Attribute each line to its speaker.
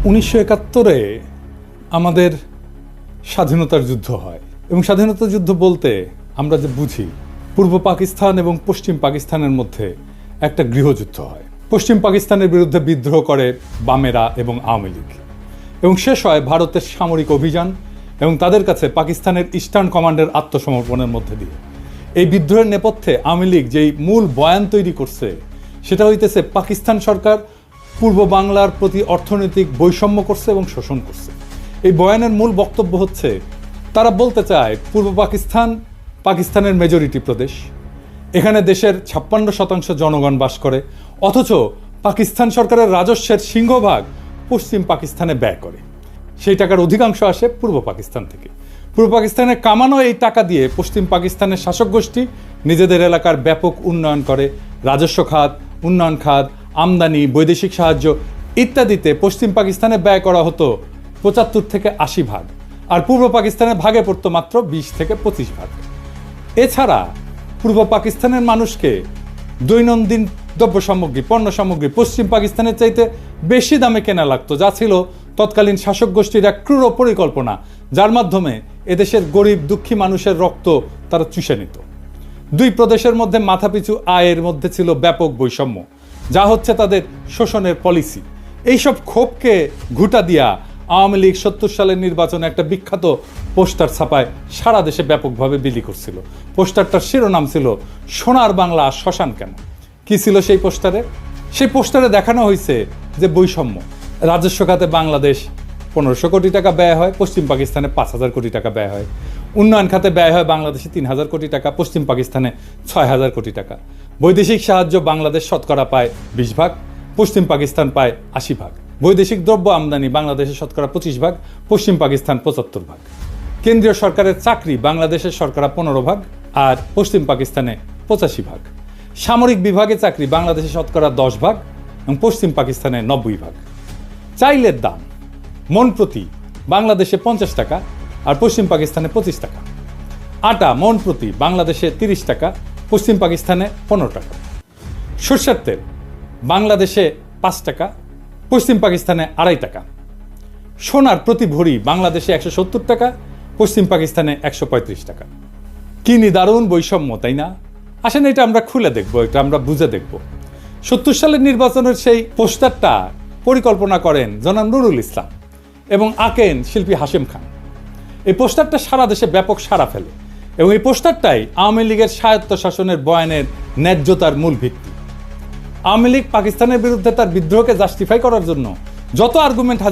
Speaker 1: 1971-এ আমাদের স্বাধীনতার যুদ্ধ হয় এবং স্বাধীনতা যুদ্ধ বলতে আমরা যে বুঝি পূর্ব পাকিস্তান এবং পশ্চিম পাকিস্তানের মধ্যে একটা গৃহযুদ্ধ হয়। পশ্চিম পাকিস্তানের বিরুদ্ধে বিদ্রোহ করে বামেরা এবং আওয়ামী লীগ এবং শেষ হয় ভারতের সামরিক অভিযান এবং তাদের কাছে পাকিস্তানের ইস্টার্ন কমান্ডের আত্মসমর্পণের মধ্যে দিয়ে। এই বিদ্রোহের নেপথ্যে আওয়ামী লীগ যেই মূল বয়ান তৈরি করছে সেটা হইতেছে পাকিস্তান সরকার পূর্ব বাংলার প্রতি অর্থনৈতিক বৈষম্য করছে এবং শোষণ করছে। এই বয়ানের মূল বক্তব্য হচ্ছে তারা বলতে চায় পূর্ব পাকিস্তান পাকিস্তানের মেজরিটি প্রদেশ, এখানে দেশের 56% জনগণ বাস করে, অথচ পাকিস্তান সরকারের রাজস্বের সিংহভাগ পশ্চিম পাকিস্তানে ব্যয় করে। সেই টাকার অধিকাংশ আসে পূর্ব পাকিস্তান থেকে। পূর্ব পাকিস্তানের কামানো এই টাকা দিয়ে পশ্চিম পাকিস্তানের শাসক গোষ্ঠী নিজেদের এলাকার ব্যাপক উন্নয়ন করে। রাজস্ব খাত, উন্নয়ন খাত, আমদানি, বৈদেশিক সাহায্য ইত্যাদিতে পশ্চিম পাকিস্তানে ব্যয় করা হতো 75 থেকে 80 ভাগ, আর পূর্ব পাকিস্তানের ভাগে পড়তো মাত্র 20 থেকে 25 ভাগ। এছাড়া পূর্ব পাকিস্তানের মানুষকে দৈনন্দিন দ্রব্য সামগ্রী, পণ্য সামগ্রী পশ্চিম পাকিস্তানের চাইতে বেশি দামে কেনা লাগতো, যা ছিল তৎকালীন শাসক গোষ্ঠীর এক ক্রূর পরিকল্পনা, যার মাধ্যমে এদেশের গরিব দুঃখী মানুষের রক্ত তারা চুষে নিত। দুই প্রদেশের মধ্যে মাথাপিছু আয়ের মধ্যে ছিল ব্যাপক বৈষম্য, যা হচ্ছে তাদের শোষণের পলিসি। এইসব ক্ষোভকে ঘুঁটা দিয়া আওয়ামী লীগ 70 সালের নির্বাচনে একটা বিখ্যাত পোস্টার ছাপায় সারা দেশে ব্যাপকভাবে বিলি করছিল। পোস্টারটার শিরোনাম ছিল সোনার বাংলা শ্মশান কেন। কি ছিল সেই পোস্টারে? সেই পোস্টারে দেখানো হয়েছে যে বৈষম্য, রাজস্ব খাতে বাংলাদেশ 1500 কোটি টাকা ব্যয় হয়, পশ্চিম পাকিস্তানে 5000 কোটি টাকা ব্যয় হয়। উন্নয়ন খাতে ব্যয় হয় বাংলাদেশে 3000 কোটি টাকা, পশ্চিম পাকিস্তানে 6000 কোটি টাকা। বৈদেশিক সাহায্য বাংলাদেশ শতকরা পায় 20 ভাগ, পশ্চিম পাকিস্তান পায় 80 ভাগ। বৈদেশিক দ্রব্য আমদানি বাংলাদেশের শতকরা 25 ভাগ, পশ্চিম পাকিস্তান 75 ভাগ। কেন্দ্রীয় সরকারের চাকরি বাংলাদেশের শতকরা 15 ভাগ আর পশ্চিম পাকিস্তানে 85 ভাগ। সামরিক বিভাগে চাকরি বাংলাদেশে শতকরা 10 ভাগ এবং পশ্চিম পাকিস্তানে 90 ভাগ। চাইলের দাম মন প্রতি বাংলাদেশে 50 টাকা আর পশ্চিম পাকিস্তানে 25 টাকা। আটা মন প্রতি বাংলাদেশে 30 টাকা, পশ্চিম পাকিস্তানে 15 টাকা। সরষের তেল বাংলাদেশে 5 টাকা, পশ্চিম পাকিস্তানে 2.5 টাকা। সোনার প্রতি ভরি বাংলাদেশে 170 টাকা, পশ্চিম পাকিস্তানে 135 টাকা। কি নিদারুণ বৈষম্য, তাই না? আসেন এটা আমরা খুলে দেখবো, এটা আমরা বুঝে দেখব। 70 সালের নির্বাচনের সেই পোস্টারটা পরিকল্পনা করেন জনাব নুরুল ইসলাম এবং আঁকেন শিল্পী হাশেম খান। এই পোস্টারটা সারা দেশে ব্যাপক সাড়া ফেলে এবং এই পোস্টারটাই আওয়ামী লীগের স্বায়ত্ত শাসনের বয়ানের ন্যায্যতার মূল ভিত্তি। আওয়ামী লীগ পাকিস্তানের বিরুদ্ধে তার বিদ্রোহকে জাস্টিফাই করার জন্য যত আর্গুমেন্ট